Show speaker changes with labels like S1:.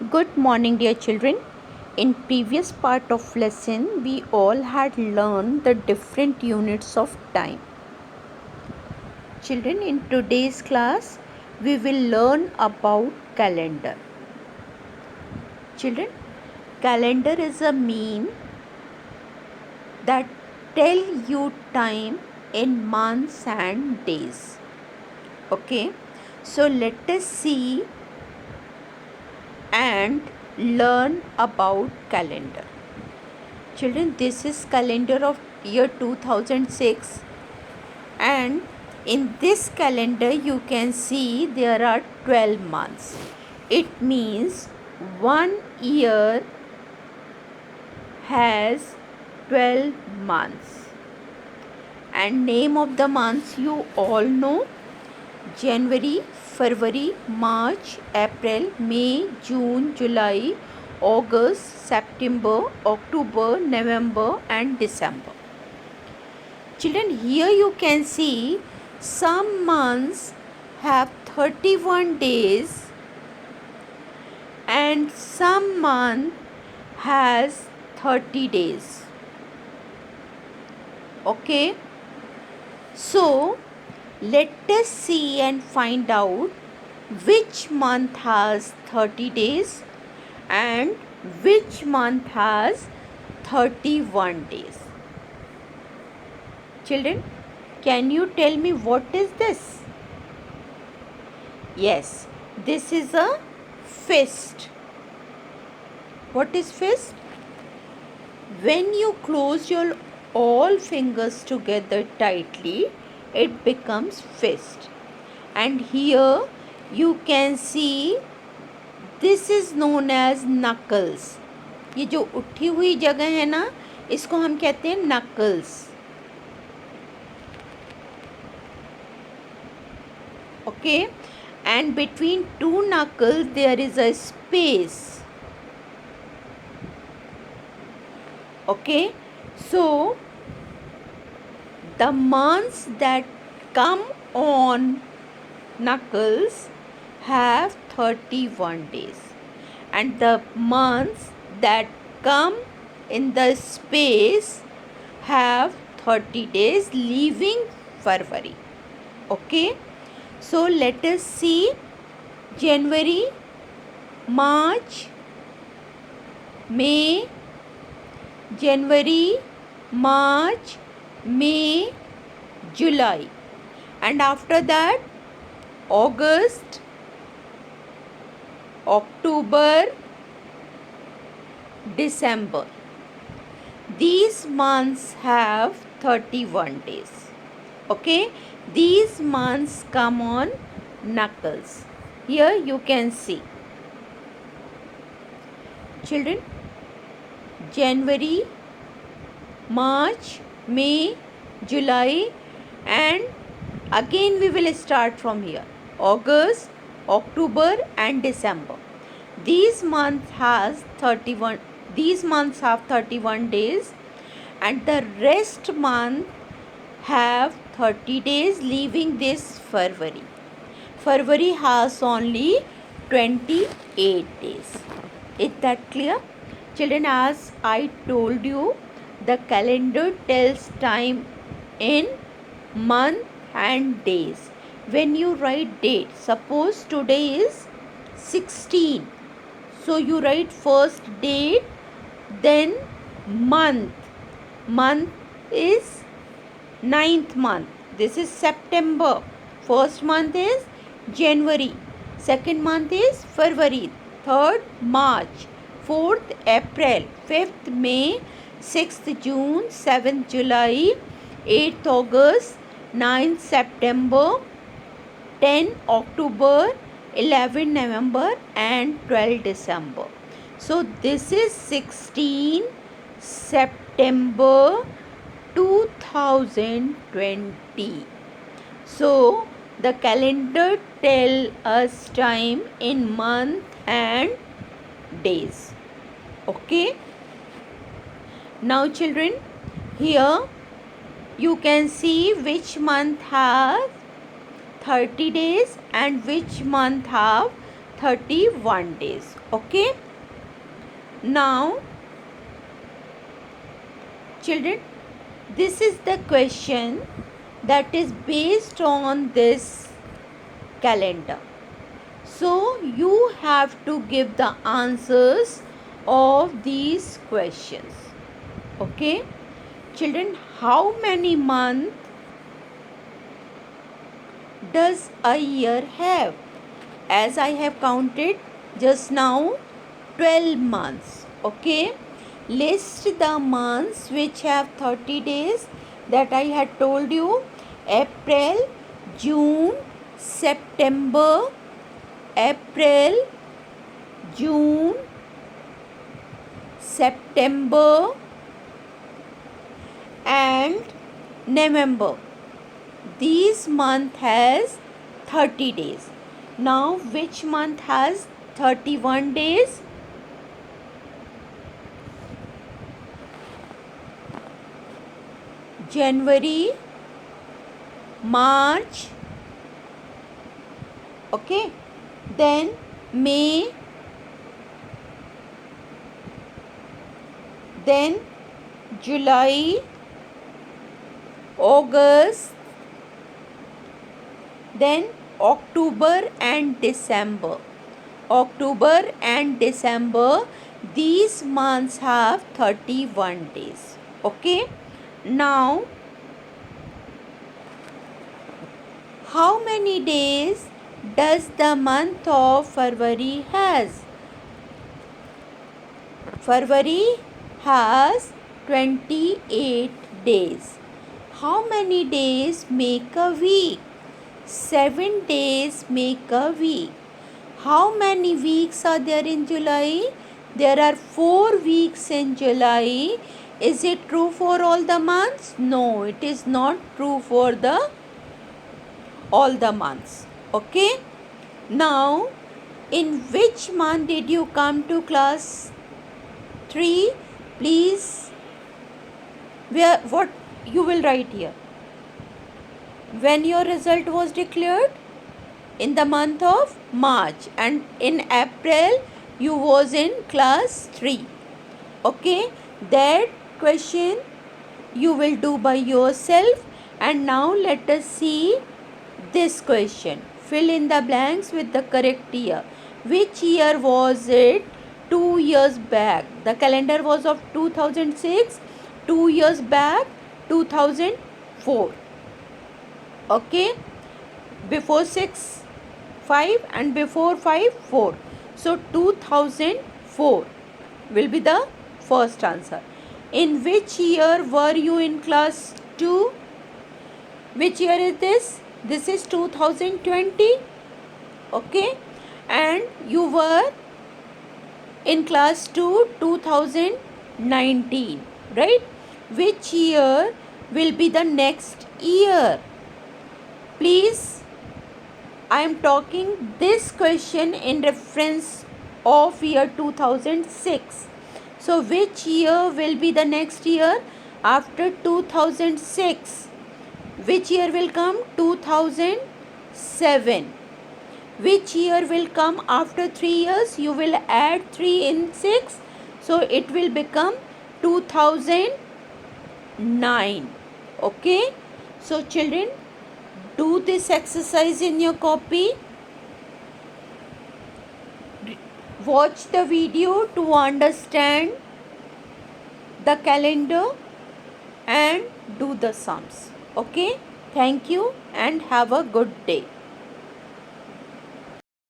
S1: Good morning, dear children. In previous part of lesson, we all had learned the different units of time. Children, in today's class, we will learn about calendar. Children, calendar is a mean that tell you time in months and days. Okay, so let us see and learn about calendar. Children, this is calendar of year 2006, and in this calendar you can see there are 12 months. It means 1 year has 12 months, and name of the months you all know: January, February, March, April, May, June, July, August, September, October, November and December. Children, here you can see some months have 31 days and some month has 30 days. Okay, so let us see and find out which month has 30 days and which month has 31 days. Children, can you tell me what is this? Yes, this is a fist. What is fist? When you close your all fingers together tightly, it becomes fist. And here you can see this is known as knuckles. ये जो उठी हुई जगह है ना, इसको हम कहते हैं knuckles. Okay, and between two knuckles there is a space. Okay, so the months that come on knuckles have 31 days, and the months that come in the space have 30 days, leaving February. Okay, so let us see January, March, May, January, March, May, July, and after that August, October, December. These months have 31 days. Okay, these months come on knuckles. Here you can see. Children, January, March, May, July, and again we will start from here: August, October and December. These months have 31 days, and the rest month have 30 days, leaving this February. February has only 28 days. Is that clear? Children, as I told you, the calendar tells time in month and days. When you write date, suppose today is 16, so you write first date, then month. Month is 9th month. This is September. First month is January. Second month is February. Third, March. Fourth, April. Fifth, May. 6th, June. 7th, July. 8th, August. 9th, September. 10th, October. 11th, November and 12th, December. So this is 16 September 2020. So the calendar tell us time in month and days. Okay, now children, here you can see which month have 30 days and which month have 31 days. Okay. Now, children, this is the question that is based on this calendar. So, you have to give the answers of these questions. Okay. Children, how many months does a year have? As I have counted just now, 12 months. Okay. List the months which have 30 days that I had told you. April, June, September, April, June, September and November. These month has 30 days. Now which month has 31 days? January, March, okay, then May, then July, August, then October and December. October and December, these months have 31 days. Okay. Now, how many days does the month of February has? February has 28 days. How many days make a week? 7 days make a week. How many weeks are there in July? There are 4 weeks in July. Is it true for all the months? No, it is not true for all the months. Okay. Now, in which month did you come to class 3? Please, what you will write here? When your result was declared? In the month of March, and in April you was in class 3. Okay, that question you will do by yourself. And now let us see this question. Fill in the blanks with the correct year. Which year was it 2 years back? The calendar was of 2006. 2 years back, 2004. Okay, before 6, 5, and before 5, 4. So 2004 will be the first answer. In which year were you in class 2? Which year is this? This is 2020. Okay, and you were in class 2 2019, right? Which year will be the next year? Please, I am talking this question in reference of year 2006. So which year will be the next year after 2006? Which year will come? 2007. Which year will come after 3 years? You will add 3 in 6. So it will become 2009. Okay. So children, do this exercise in your copy. Watch the video to understand the calendar and do the sums. Okay. Thank you and have a good day.